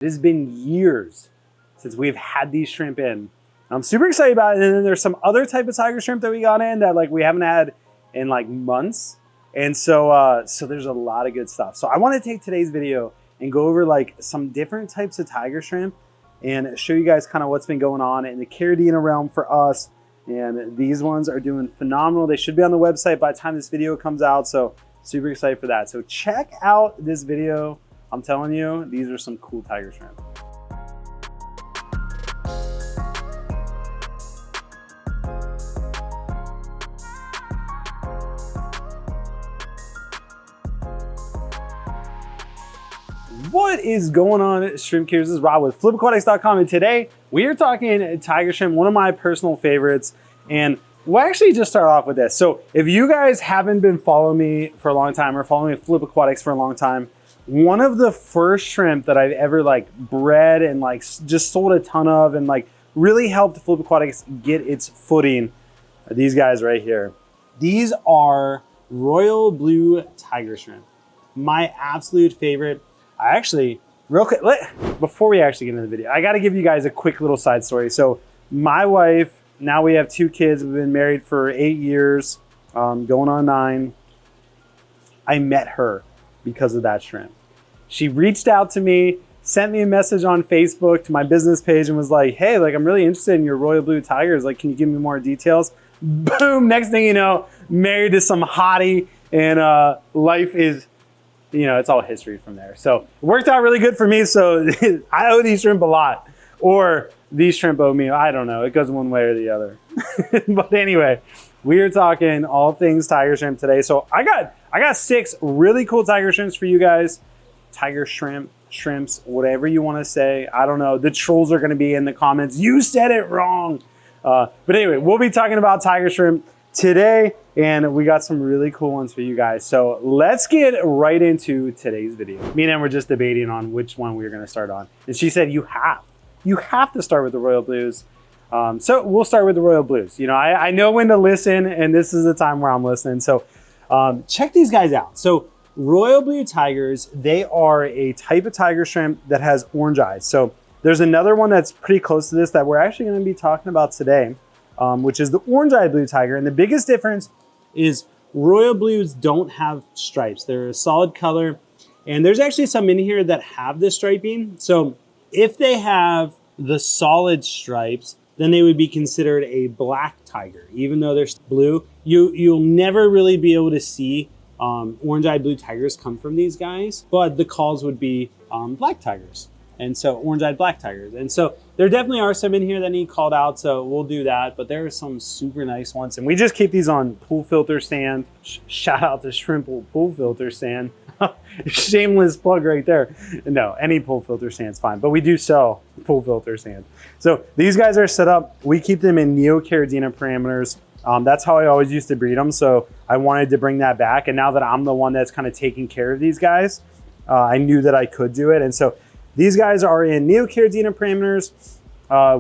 It has been years since we've had these shrimp in. I'm super excited about it. And then there's some other type of tiger shrimp that we got in that like we haven't had in like months. And so there's a lot of good stuff. So I want to take today's video and go over like some different types of tiger shrimp and show you guys kind of what's been going on in the Caridina realm for us. And these ones are doing phenomenal. They should be on the website by the time this video comes out. So super excited for that. So check out this video. I'm telling you, these are some cool tiger shrimp. What is going on, shrimp carriers? This is Rob with flipaquatics.com, and today we are talking tiger shrimp, one of my personal favorites. And we'll actually just start off with this. So if you guys haven't been following me for a long time or following me at Flip Aquatics for a long time, one of the first shrimp that I've ever like bred and like just sold a ton of and like really helped Flip Aquatics get its footing are these guys right here. These are royal blue tiger shrimp. My absolute favorite. I actually, real quick, before we actually get into the video, I got to give you guys a quick little side story. So my wife, now we have 2 kids. We've been married for 8 years, going on 9. I met her because of that shrimp. She reached out to me, sent me a message on Facebook to my business page and was like, hey, like I'm really interested in your royal blue tigers. Like, can you give me more details? Boom, next thing you know, married to some hottie, and life is, you know, it's all history from there. So it worked out really good for me. So I owe these shrimp a lot, or these shrimp owe me. I don't know. It goes one way or the other. But anyway, we are talking all things tiger shrimp today. So I got 6 really cool tiger shrimps for you guys. Tiger shrimp, shrimps, whatever you want to say. I don't know. The trolls are going to be in the comments. You said it wrong. But anyway, we'll be talking about tiger shrimp today, and we got some really cool ones for you guys. So let's get right into today's video. Me and Em were just debating on which one we were going to start on, and she said you have to start with the royal blues. So we'll start with the royal blues. You know, I know when to listen, and this is the time where I'm listening. So check these guys out. So royal blue tigers, they are a type of tiger shrimp that has orange eyes. So there's another one that's pretty close to this that we're actually going to be talking about today, which is the orange-eyed blue tiger. And the biggest difference is royal blues don't have stripes. They're a solid color. And there's actually some in here that have this striping. So if they have the solid stripes, then they would be considered a black tiger. Even though they're blue, you'll never really be able to see orange-eyed blue tigers come from these guys, but the calls would be black tigers. And so orange-eyed black tigers. And so there definitely are some in here that need called out, so we'll do that. But there are some super nice ones. And we just keep these on pool filter stand. Shout out to Shrimp Pool Filter Stand. Shameless plug right there. No, any pool filter stand's fine. But we do sell pool filter sand. So these guys are set up. We keep them in Neo-Caridina parameters. That's how I always used to breed them. So I wanted to bring that back. And now that I'm the one that's kind of taking care of these guys, I knew that I could do it. And so these guys are in Neo-Caridina parameters.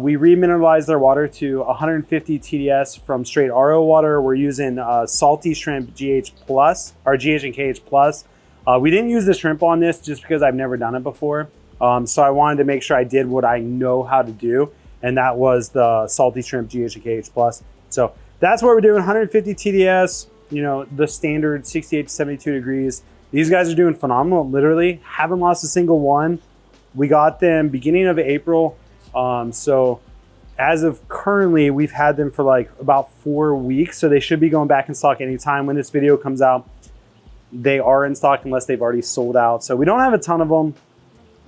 We remineralize their water to 150 TDS from straight RO water. We're using salty shrimp GH plus, or GH and KH plus. We didn't use the shrimp on this just because I've never done it before. So I wanted to make sure I did what I know how to do, and that was the salty shrimp GH and KH plus. So that's what we're doing, 150 TDS, you know, the standard 68 to 72 degrees. These guys are doing phenomenal, literally. Haven't lost a single one. We got them beginning of April. So as of currently, we've had them for like about 4 weeks. So they should be going back in stock anytime when this video comes out. They are in stock unless they've already sold out. So we don't have a ton of them,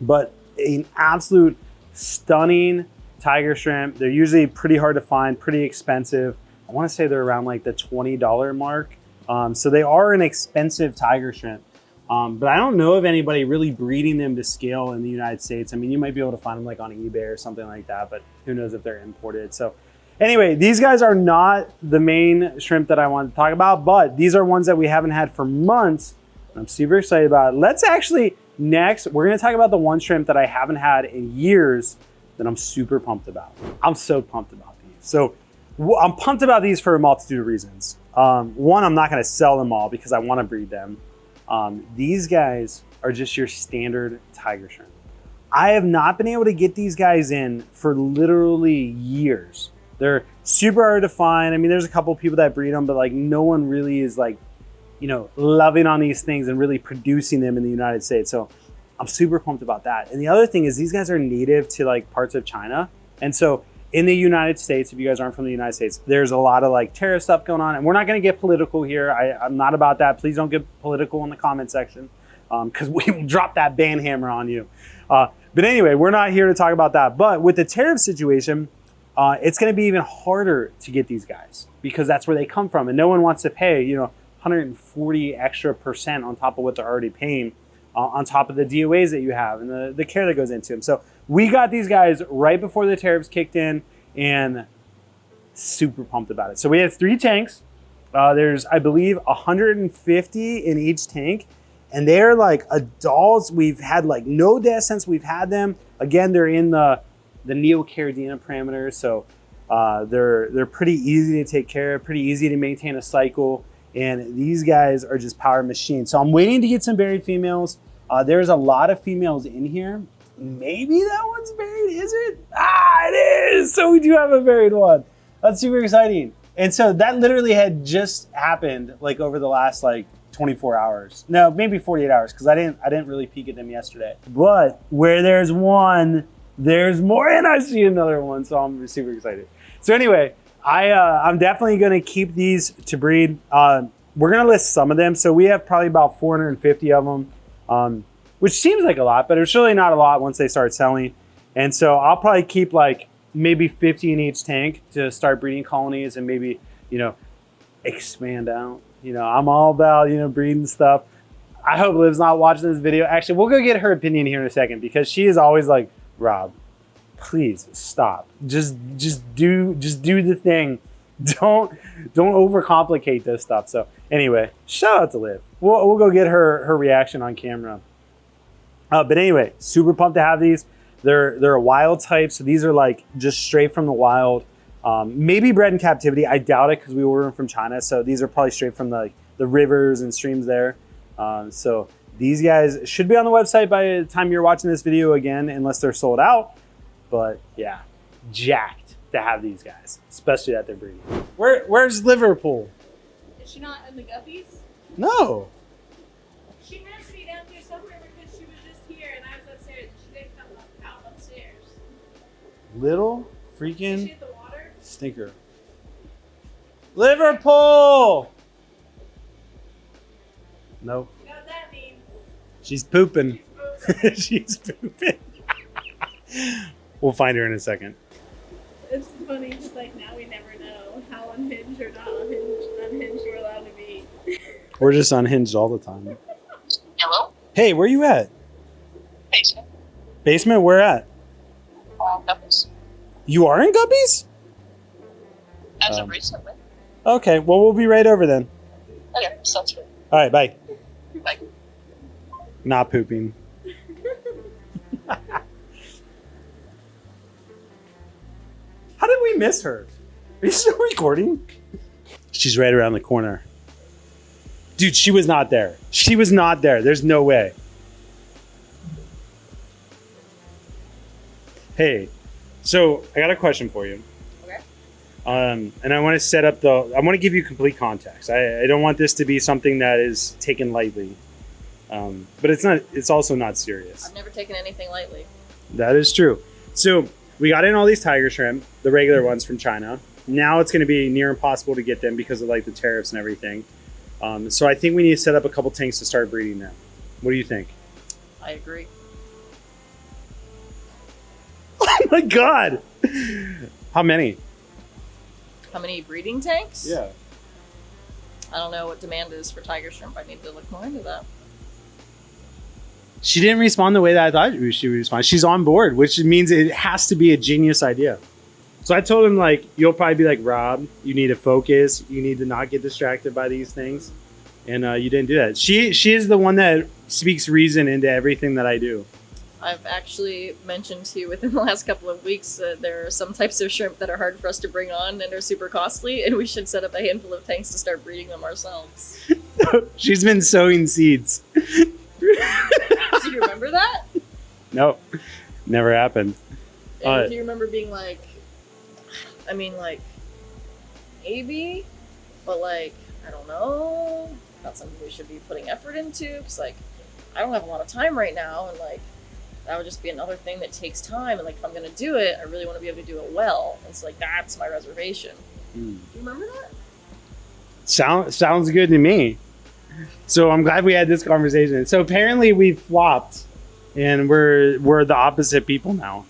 but an absolute stunning tiger shrimp. They're usually pretty hard to find, pretty expensive. I want to say they're around like the $20 mark. So they are an expensive tiger shrimp. But I don't know of anybody really breeding them to scale in the United States. I mean, you might be able to find them like on eBay or something like that, but who knows if they're imported. So anyway, these guys are not the main shrimp that I wanted to talk about, but these are ones that we haven't had for months. I'm super excited about it. Let's actually, next, we're going to talk about the one shrimp that I haven't had in years that I'm super pumped about. I'm so pumped about these. So I'm pumped about these for a multitude of reasons. One, I'm not going to sell them all because I want to breed them. These guys are just your standard tiger shrimp. I have not been able to get these guys in for literally years. They're super hard to find. I mean, there's a couple people that breed them, but like no one really is like, you know, loving on these things and really producing them in the United States. So I'm super pumped about that. And the other thing is these guys are native to like parts of China. And so in the United States, if you guys aren't from the United States, there's a lot of like tariff stuff going on. And we're not going to get political here. I'm not about that. Please don't get political in the comment section because we will drop that ban hammer on you. But anyway, we're not here to talk about that. But with the tariff situation, it's going to be even harder to get these guys because that's where they come from. And no one wants to pay, you know, 140 extra % on top of what they're already paying on top of the DOAs that you have and the care that goes into them. So we got these guys right before the tariffs kicked in and super pumped about it. So we have 3 tanks. There's, I believe, 150 in each tank. And they're like adults. We've had like no deaths since we've had them. Again, they're in the Neocaridina parameters. So they're pretty easy to take care of, pretty easy to maintain a cycle. And these guys are just power machines. So I'm waiting to get some buried females. There's a lot of females in here. Maybe that one's buried, is it? Ah, it is. So we do have a buried one. That's super exciting. And so that literally had just happened like over the last like 24 hours. No, maybe 48 hours because I didn't really peek at them yesterday. But where there's one, there's more, and I see another one. So I'm super excited. So anyway, I'm definitely going to keep these to breed. We're going to list some of them. So we have probably about 450 of them, which seems like a lot, but it's really not a lot once they start selling. And so I'll probably keep like maybe 50 in each tank to start breeding colonies and maybe, you know, expand out. You know, I'm all about, you know, breeding stuff. I hope Liv's not watching this video. Actually, we'll go get her opinion here in a second because she is always like, Rob, please stop. Just do the thing. Don't overcomplicate this stuff. So anyway, shout out to Liv. We'll go get her reaction on camera. But anyway, super pumped to have these. They're a wild type, so these are like just straight from the wild. Maybe bred in captivity. I doubt it because we order them from China. So these are probably straight from the rivers and streams there. So these guys should be on the website by the time you're watching this video again, unless they're sold out. But yeah, jacked to have these guys, especially that they're breeding. Where's Liverpool? Is she not in the guppies? No. She has to be down here somewhere because she was just here and I was upstairs. She didn't come out upstairs. Little Is freaking she at the water? stinker. Liverpool! Nope. You know what that means? She's pooping. She's She's pooping. We'll find her in a second. It's funny because like now we never know how unhinged or not unhinged we're allowed to be. We're just unhinged all the time. Hello? Hey, where you at? Basement. Basement? Where at? Guppies. You are in Guppies? As of recently. Okay, well, we'll be right over then. Okay, sounds good. All right, bye. Bye. Not pooping. How did we miss her? Are you still recording? She's right around the corner. Dude, she was not there. She was not there. There's no way. Hey, so I got a question for you. Okay. And I want to set up I want to give you complete context. I don't want this to be something that is taken lightly. But it's also not serious. I've never taken anything lightly. That is true. So we got in all these tiger shrimp, the regular ones from China. Now it's going to be near impossible to get them because of like the tariffs and everything. So I think we need to set up a couple tanks to start breeding them. What do you think? I agree. Oh my God. How many? How many breeding tanks? Yeah. I don't know what demand is for tiger shrimp. I need to look more into that. She didn't respond the way that I thought she would respond. She's on board, which means it has to be a genius idea. So I told him, like, you'll probably be like, Rob, you need to focus. You need to not get distracted by these things. And you didn't do that. She is the one that speaks reason into everything that I do. I've actually mentioned to you within the last couple of weeks that there are some types of shrimp that are hard for us to bring on and are super costly, and we should set up a handful of tanks to start breeding them ourselves. She's been sowing seeds. Do you remember that? No. Never happened. And do you remember being like, I mean, like, maybe, but like, I don't know, not something we should be putting effort into, because like, I don't have a lot of time right now, and like, that would just be another thing that takes time, and like, if I'm gonna do it, I really want to be able to do it well, and so like, that's my reservation. Do you remember that? Sounds good to me. So I'm glad we had this conversation. So apparently we flopped, and we're the opposite people now.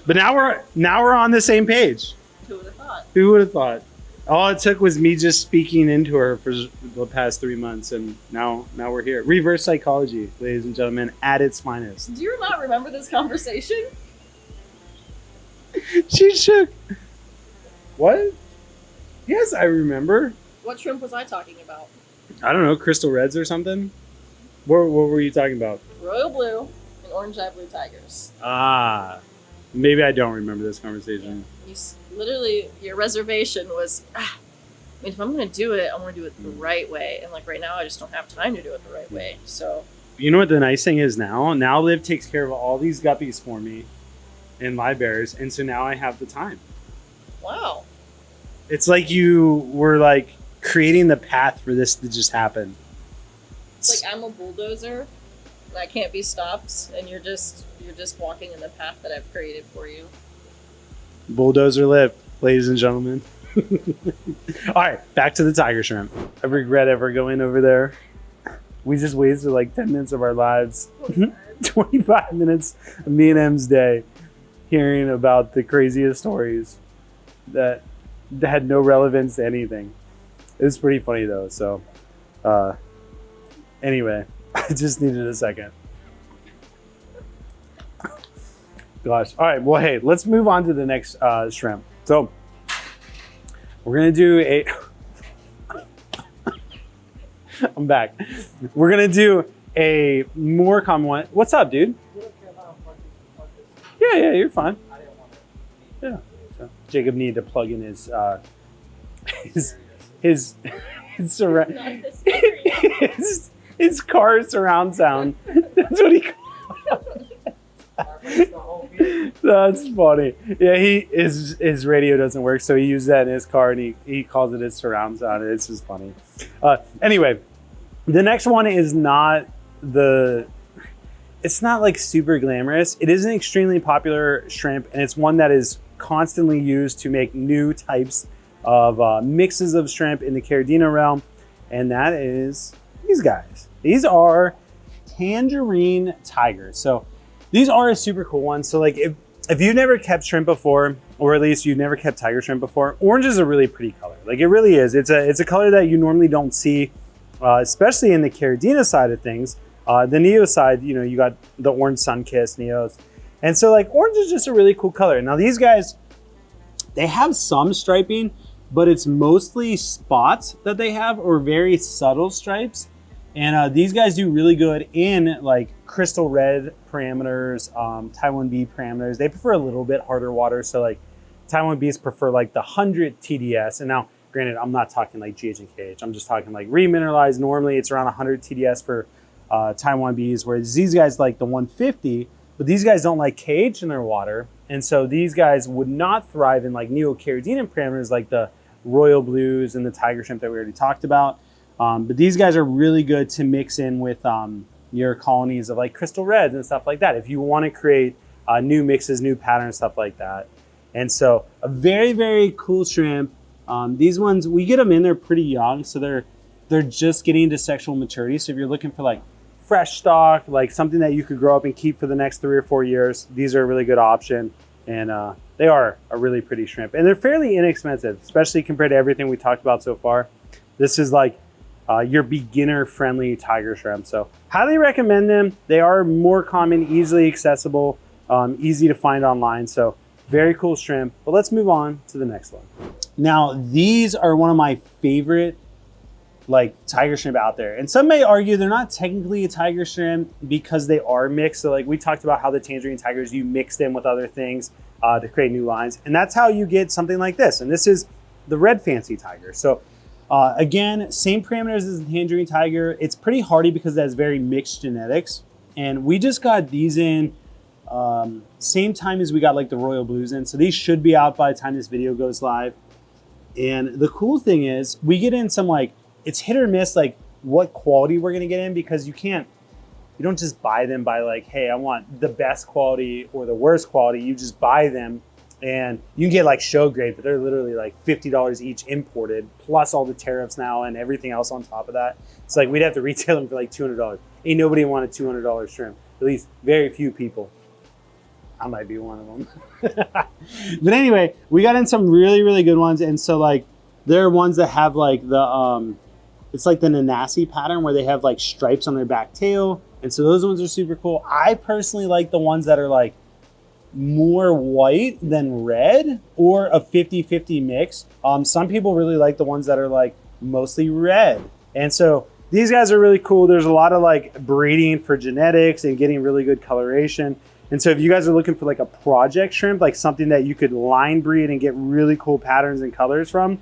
But now we're on the same page. Who would have thought? Who would have thought? All it took was me just speaking into her for the past 3 months, and now we're here. Reverse psychology, ladies and gentlemen, at its finest. Do you not remember this conversation? She shook. What? Yes, I remember. What shrimp was I talking about? I don't know, crystal reds or something? What were you talking about? Royal blue and orange eye blue tigers. Ah, maybe I don't remember this conversation. Literally, your reservation was, I mean, if I'm going to do it, I want to do it the right way. And like right now, I just don't have time to do it the right way. So, you know what the nice thing is now? Now Liv takes care of all these guppies for me and live bears. And so now I have the time. Wow. It's like you were like creating the path for this to just happen. It's like I'm a bulldozer and I can't be stopped, and you're just walking in the path that I've created for you. Bulldozer Liv, ladies and gentlemen. All right, back to the tiger shrimp. I regret ever going over there. We just wasted like 10 minutes of our lives. 25 minutes of me and M's day hearing about the craziest stories that had no relevance to anything. It was pretty funny though. So anyway, I just needed a second. Gosh. All right. Well, hey, let's move on to the next shrimp. So we're going to do I'm back. We're going to do a more common one. What's up, dude? Yeah, you're fine. Yeah. So Jacob needed to plug in his car surround sound. That's what he called it. That's funny. Yeah, his radio doesn't work, so he used that in his car, and he calls it his surround sound. It's just funny. Anyway, the next one is it's not like super glamorous. It is an extremely popular shrimp, and it's one that is constantly used to make new types of mixes of shrimp in the Caridina realm, and that is these guys. These are Tangerine Tigers. So these are a super cool one. So like if you've never kept shrimp before, or at least you've never kept tiger shrimp before, orange is a really pretty color. Like it really is. It's a color that you normally don't see, especially in the Caridina side of things. The Neo side, you know, you got the orange sun-kissed Neos. And so like orange is just a really cool color. Now these guys, they have some striping, but it's mostly spots that they have, or very subtle stripes. And these guys do really good in like crystal red parameters, Taiwan B parameters. They prefer a little bit harder water. So like Taiwan Bs prefer like the 100 TDS. And now granted, I'm not talking like GH and KH. I'm just talking like remineralized. Normally it's around 100 TDS for Taiwan Bs, whereas these guys like the 150, but these guys don't like KH in their water. And so these guys would not thrive in like Neo-Caridina parameters like the Royal Blues and the Tiger Shrimp that we already talked about. But these guys are really good to mix in with your colonies of like crystal reds and stuff like that, if you want to create new mixes, new patterns, stuff like that. And so a very, very cool shrimp. These ones, we get them in, they're pretty young, so they're just getting to sexual maturity. So if you're looking for like fresh stock, like something that you could grow up and keep for the next 3 or 4 years, these are a really good option. And they are a really pretty shrimp, and they're fairly inexpensive, especially compared to everything we talked about so far. This is like your beginner-friendly tiger shrimp. So highly recommend them. They are more common, easily accessible, easy to find online. So very cool shrimp. But let's move on to the next one. Now, these are one of my favorite like tiger shrimp out there. And some may argue they're not technically a tiger shrimp because they are mixed. So like we talked about how the Tangerine Tigers, you mix them with other things to create new lines. And that's how you get something like this. And this is the red fancy tiger. So again, same parameters as the Tangerine Tiger. It's pretty hardy because it has very mixed genetics. And we just got these in same time as we got like the royal blues in. So these should be out by the time this video goes live. And the cool thing is we get in some like, it's hit or miss like what quality we're gonna get in, because you don't just buy them by like, hey, I want the best quality or the worst quality. You just buy them and you can get like show grade, but they're literally like $50 each imported, plus all the tariffs now and everything else on top of that. It's like we'd have to retail them for like $200. Ain't nobody wanted $200 shrimp, at least very few people. I might be one of them. But anyway, we got in some really, really good ones. And so like, there are ones that have like the, it's like the Nanasi pattern where they have like stripes on their back tail. And so those ones are super cool. I personally like the ones that are like more white than red, or a 50-50 mix. Some people really like the ones that are like mostly red. And so these guys are really cool. There's a lot of like breeding for genetics and getting really good coloration. And so if you guys are looking for like a project shrimp, like something that you could line breed and get really cool patterns and colors from,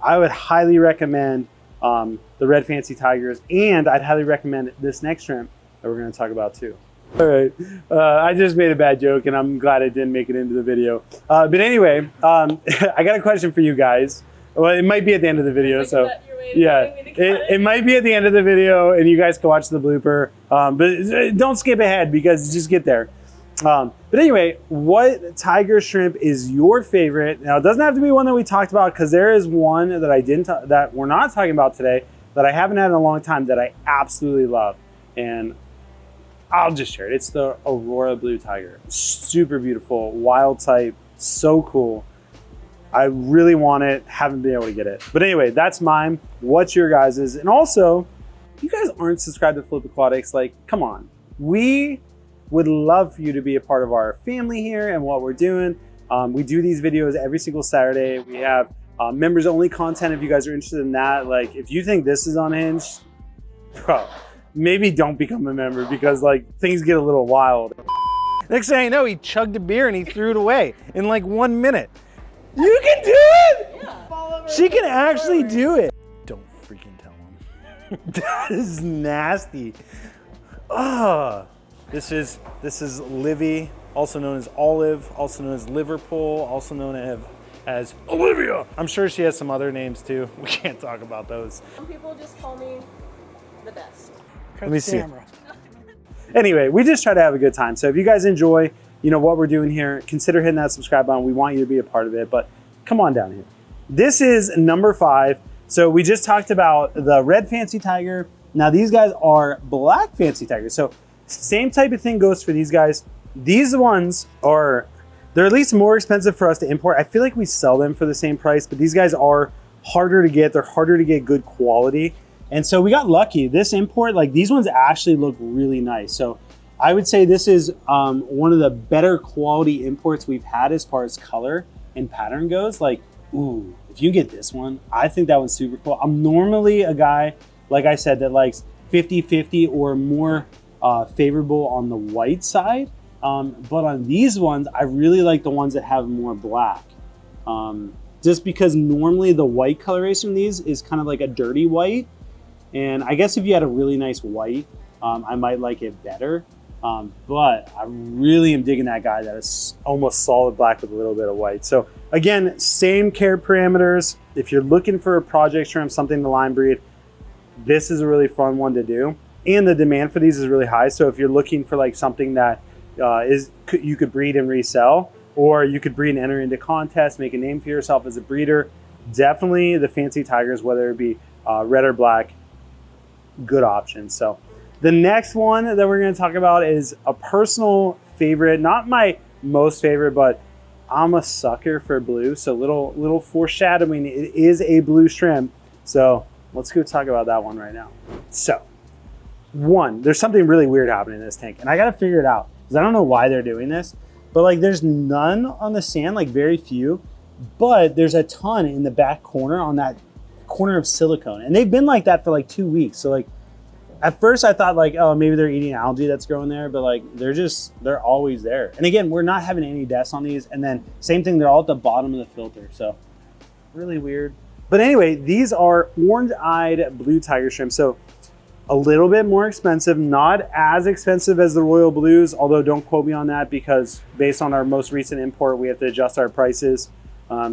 I would highly recommend the red fancy tigers. And I'd highly recommend this next shrimp that we're going to talk about too. All right, I just made a bad joke and I'm glad I didn't make it into the video. But anyway, I got a question for you guys. Well, it might be at the end of the video, so yeah, it might be at the end of the video and you guys can watch the blooper, but don't skip ahead because just get there. But anyway, what tiger shrimp is your favorite? Now, it doesn't have to be one that we talked about, because there is one that that we're not talking about today that I haven't had in a long time that I absolutely love, and I'll just share it. It's the Aurora blue tiger. Super beautiful, wild type, so cool. I really want it, haven't been able to get it. But anyway, that's mine. What's your guys's? And also, if you guys aren't subscribed to Flipaquatics, like, come on. We would love for you to be a part of our family here and what we're doing. We do these videos every single Saturday. We have members only content if you guys are interested in that. Like, if you think this is unhinged, bro, maybe don't become a member, because like things get a little wild. Next thing I know, he chugged a beer and he threw it away in like 1 minute. You can do it! Yeah. She can actually do it. Don't freaking tell him. That is nasty. Ugh. This is Livy, also known as Olive, also known as Liverpool, also known as Olivia. I'm sure she has some other names too. We can't talk about those. Some people just call me the best. Let me see. Anyway, we just try to have a good time. So if you guys enjoy, what we're doing here, consider hitting that subscribe button. We want you to be a part of it, but come on down here. This is number 5. So we just talked about the red fancy tiger. Now these guys are black fancy tigers. So same type of thing goes for these guys. These ones they're at least more expensive for us to import. I feel like we sell them for the same price, but these guys are harder to get. They're harder to get good quality. And so we got lucky. This import, like these ones actually look really nice. So I would say this is one of the better quality imports we've had as far as color and pattern goes. Like, ooh, if you get this one, I think that one's super cool. I'm normally a guy, like I said, that likes 50-50 or more favorable on the white side. But on these ones, I really like the ones that have more black. Just because normally the white coloration of these is kind of like a dirty white. And I guess if you had a really nice white, I might like it better. But I really am digging that guy that is almost solid black with a little bit of white. So again, same care parameters. If you're looking for a project shrimp, something to line breed, this is a really fun one to do. And the demand for these is really high. So if you're looking for like something that you could breed and resell, or you could breed and enter into contests, make a name for yourself as a breeder, definitely the fancy tigers, whether it be red or black, good option. So the next one that we're going to talk about is a personal favorite, not my most favorite, but I'm a sucker for blue. So little foreshadowing, it is a blue shrimp. So let's go talk about that one right now. So there's something really weird happening in this tank, and I got to figure it out because I don't know why they're doing this, but like there's none on the sand, like very few, but there's a ton in the back corner on that corner of silicone, and they've been like that for like 2 weeks. So like at first I thought like, oh, maybe they're eating algae that's growing there, but like they're always there. And again, we're not having any deaths on these, and then same thing, they're all at the bottom of the filter, so really weird. But anyway, these are orange-eyed blue tiger shrimp. So a little bit more expensive, not as expensive as the Royal Blues, although don't quote me on that because based on our most recent import, we have to adjust our prices.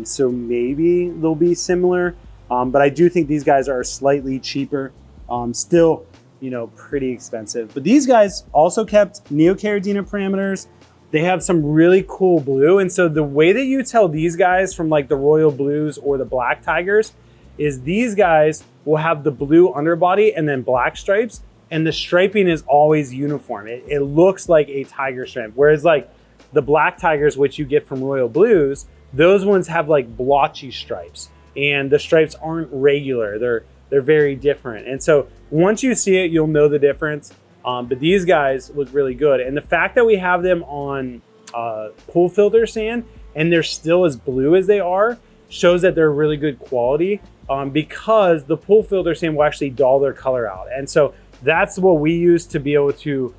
So maybe they'll be similar, but I do think these guys are slightly cheaper. Still, you know, pretty expensive. But these guys also kept Neocaridina parameters. They have some really cool blue. And so the way that you tell these guys from like the Royal Blues or the Black Tigers is these guys will have the blue underbody and then black stripes, and the striping is always uniform. It looks like a tiger shrimp. Whereas like the Black Tigers, which you get from Royal Blues, those ones have like blotchy stripes, and the stripes aren't regular. They're very different. And so once you see it, you'll know the difference. But these guys look really good. And the fact that we have them on pool filter sand and they're still as blue as they are shows that they're really good quality, because the pool filter sand will actually dull their color out. And so that's what we use to be able to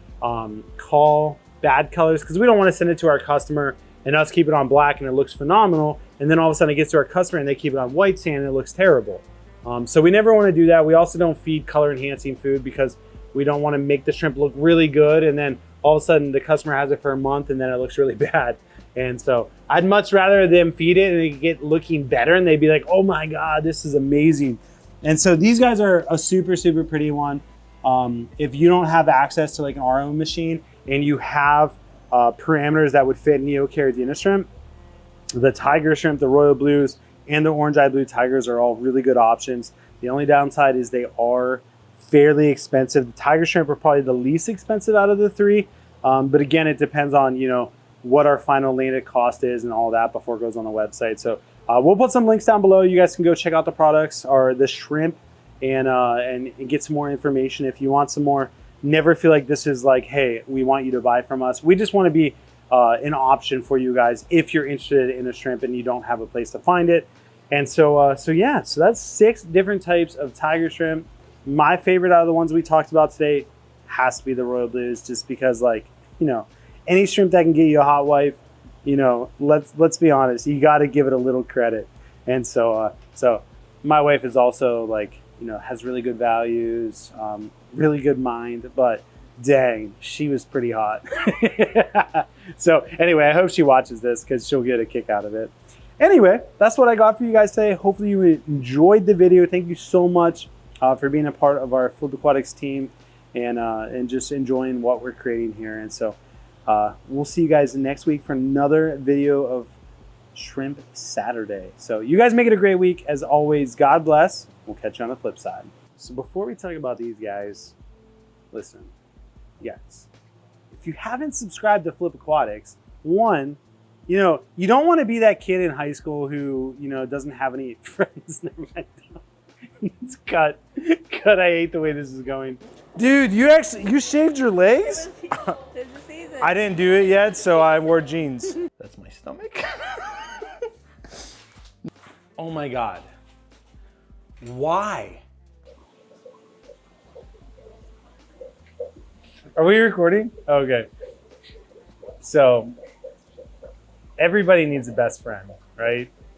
call bad colors, because we don't want to send it to our customer and us keep it on black and it looks phenomenal. And then all of a sudden it gets to our customer and they keep it on white sand and it looks terrible. So we never want to do that. We also don't feed color enhancing food because we don't want to make the shrimp look really good and then all of a sudden the customer has it for a month and then it looks really bad. And so I'd much rather them feed it and they get looking better and they'd be like, oh my God, this is amazing. And so these guys are a super, super pretty one. If you don't have access to like an RO machine and you have parameters that would fit Neocaridina shrimp, the tiger shrimp, the Royal Blues, and the orange-eyed blue tigers are all really good options. The only downside is they are fairly expensive. The tiger shrimp are probably the least expensive out of the three. But again, it depends on, you know, what our final landed cost is and all that before it goes on the website. So we'll put some links down below. You guys can go check out the products or the shrimp and get some more information if you want some more. Never feel like this is like, hey, we want you to buy from us. We just want to be an option for you guys if you're interested in a shrimp and you don't have a place to find it. And so yeah, so that's 6 different types of tiger shrimp. My favorite out of the ones we talked about today has to be the Royal Blues, just because, like, you know, any shrimp that can get you a hot wife, you know, let's be honest, you got to give it a little credit. And so so my wife is also like, you know, has really good values, really good mind, but dang, she was pretty hot. So anyway, I hope she watches this because she'll get a kick out of it. Anyway, that's what I got for you guys today. Hopefully you enjoyed the video. Thank you so much for being a part of our flipaquatics team and just enjoying what we're creating here. And so we'll see you guys next week for another video of Shrimp Saturday. So you guys make it a great week. As always, God bless. We'll catch you on the flip side. So before we talk about these guys, listen, yes, if you haven't subscribed to Flipaquatics, one, you know, you don't want to be that kid in high school who, you know, doesn't have any friends. Never mind. It's cut. I hate the way this is going. Dude, you shaved your legs? There's a season. I didn't do it yet, so I wore jeans. That's my stomach. Oh my God. Why? Are we recording? Okay. So everybody needs a best friend, right?